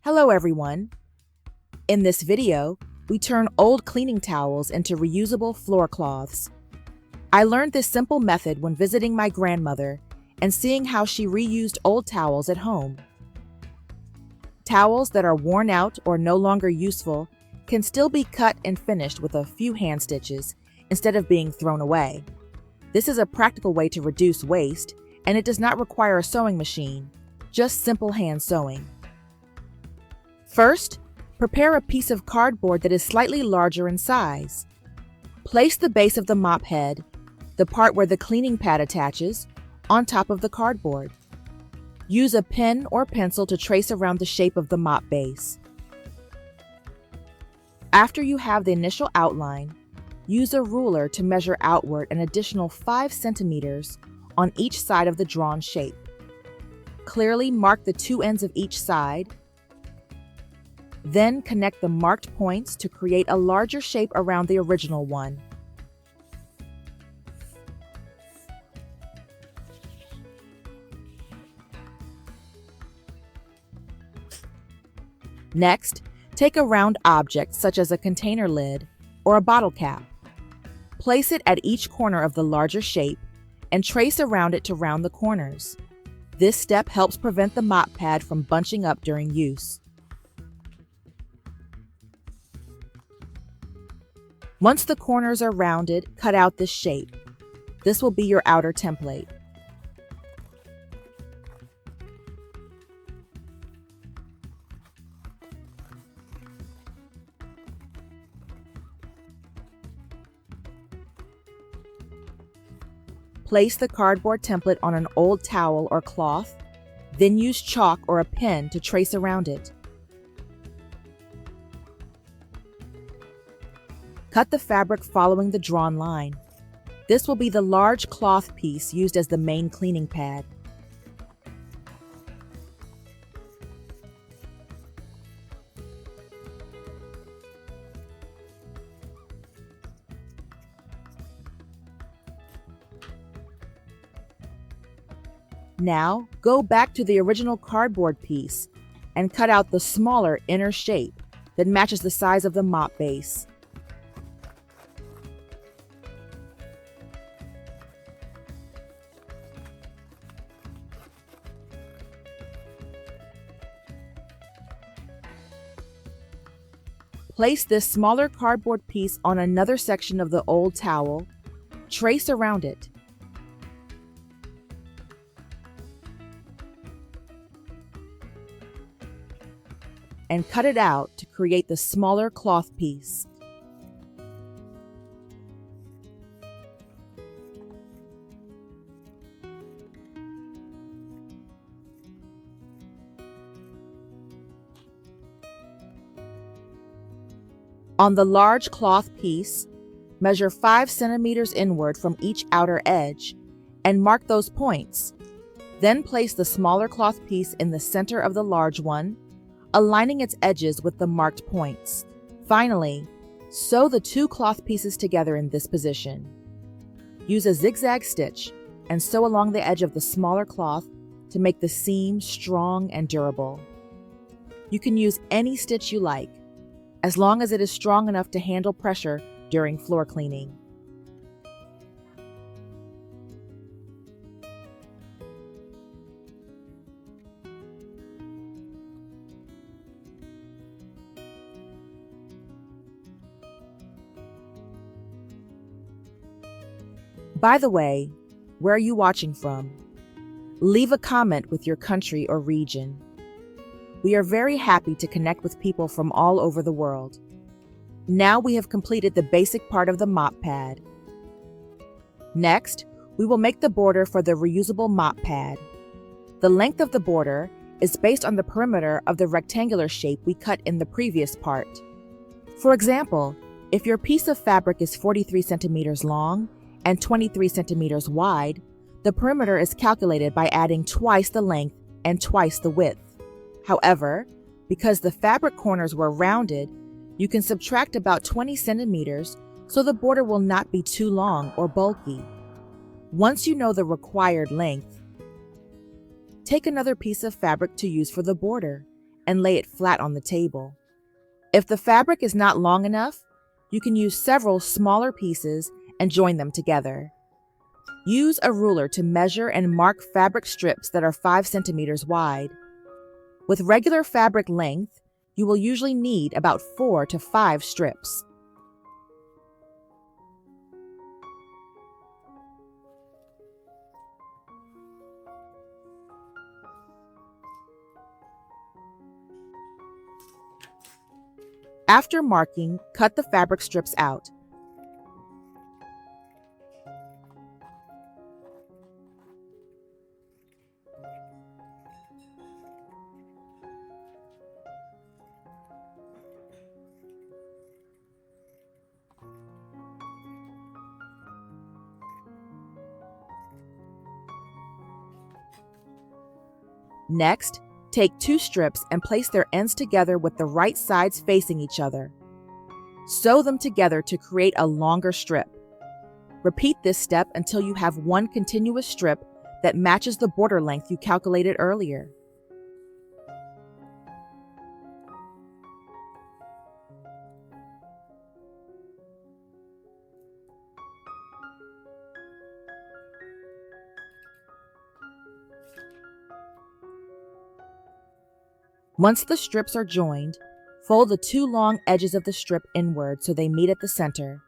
Hello everyone! In this video, we turn old cleaning towels into reusable floor cloths. I learned this simple method when visiting my grandmother and seeing how she reused old towels at home. Towels that are worn out or no longer useful can still be cut and finished with a few hand stitches instead of being thrown away. This is a practical way to reduce waste, and it does not require a sewing machine, just simple hand sewing. First, prepare a piece of cardboard that is slightly larger in size. Place the base of the mop head, the part where the cleaning pad attaches, on top of the cardboard. Use a pen or pencil to trace around the shape of the mop base. After you have the initial outline, use a ruler to measure outward an additional 5 centimeters on each side of the drawn shape. Clearly mark the two ends of each side. Then connect the marked points to create a larger shape around the original one. Next, take a round object such as a container lid or a bottle cap. Place it at each corner of the larger shape and trace around it to round the corners. This step helps prevent the mop pad from bunching up during use. Once the corners are rounded, cut out this shape. This will be your outer template. Place the cardboard template on an old towel or cloth, then use chalk or a pen to trace around it. Cut the fabric following the drawn line. This will be the large cloth piece used as the main cleaning pad. Now, go back to the original cardboard piece and cut out the smaller inner shape that matches the size of the mop base. Place this smaller cardboard piece on another section of the old towel, trace around it. And cut it out to create the smaller cloth piece. On the large cloth piece, measure 5 centimeters inward from each outer edge and mark those points. Then place the smaller cloth piece in the center of the large one, aligning its edges with the marked points. Finally, sew the two cloth pieces together in this position. Use a zigzag stitch and sew along the edge of the smaller cloth to make the seam strong and durable. You can use any stitch you like, as long as it is strong enough to handle pressure during floor cleaning. By the way, where are you watching from? Leave a comment with your country or region. We are very happy to connect with people from all over the world. Now we have completed the basic part of the mop pad. Next, we will make the border for the reusable mop pad. The length of the border is based on the perimeter of the rectangular shape we cut in the previous part. For example, if your piece of fabric is 43 centimeters long and 23 centimeters wide, the perimeter is calculated by adding twice the length and twice the width. However, because the fabric corners were rounded, you can subtract about 20 centimeters so the border will not be too long or bulky. Once you know the required length, take another piece of fabric to use for the border and lay it flat on the table. If the fabric is not long enough, you can use several smaller pieces and join them together. Use a ruler to measure and mark fabric strips that are 5 centimeters wide. With regular fabric length, you will usually need about 4 to 5 strips. After marking, cut the fabric strips out. Next, take 2 strips and place their ends together with the right sides facing each other. Sew them together to create a longer strip. Repeat this step until you have one continuous strip that matches the border length you calculated earlier. Once the strips are joined, fold the 2 long edges of the strip inward so they meet at the center.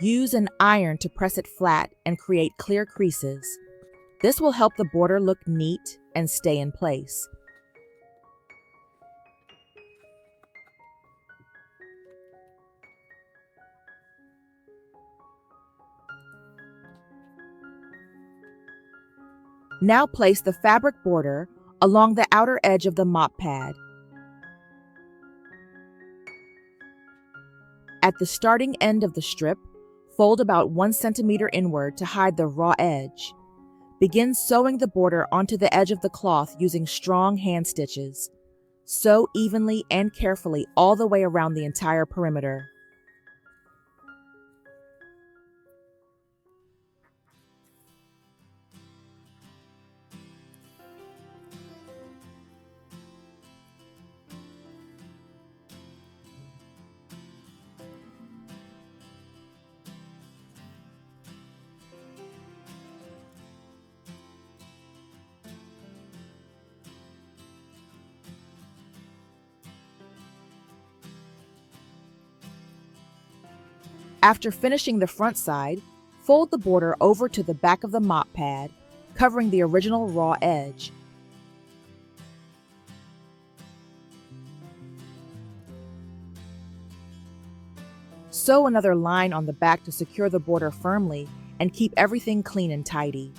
Use an iron to press it flat and create clear creases. This will help the border look neat and stay in place. Now place the fabric border along the outer edge of the mop pad. At the starting end of the strip, fold about 1 centimeter inward to hide the raw edge. Begin sewing the border onto the edge of the cloth using strong hand stitches. Sew evenly and carefully all the way around the entire perimeter. After finishing the front side, fold the border over to the back of the mop pad, covering the original raw edge. Sew another line on the back to secure the border firmly and keep everything clean and tidy.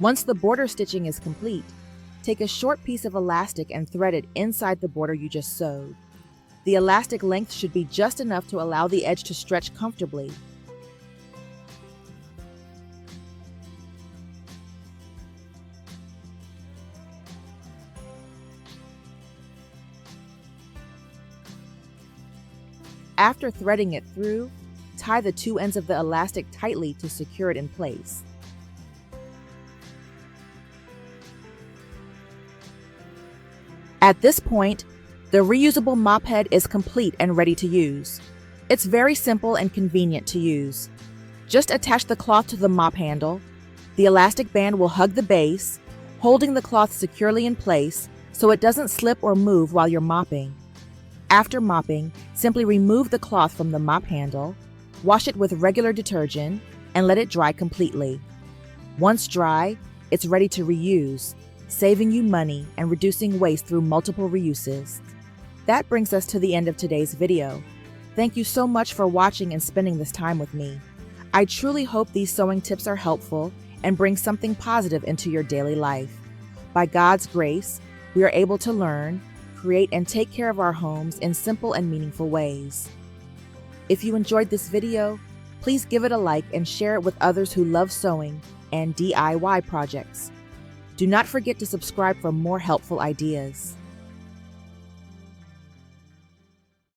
Once the border stitching is complete, take a short piece of elastic and thread it inside the border you just sewed. The elastic length should be just enough to allow the edge to stretch comfortably. After threading it through, tie the 2 ends of the elastic tightly to secure it in place. At this point, the reusable mop head is complete and ready to use. It's very simple and convenient to use. Just attach the cloth to the mop handle. The elastic band will hug the base, holding the cloth securely in place so it doesn't slip or move while you're mopping. After mopping, simply remove the cloth from the mop handle, wash it with regular detergent, and let it dry completely. Once dry, it's ready to reuse, saving you money and reducing waste through multiple reuses. That brings us to the end of today's video. Thank you so much for watching and spending this time with me. I truly hope these sewing tips are helpful and bring something positive into your daily life. By God's grace, we are able to learn, create, and take care of our homes in simple and meaningful ways. If you enjoyed this video, please give it a like and share it with others who love sewing and DIY projects. Do not forget to subscribe for more helpful ideas.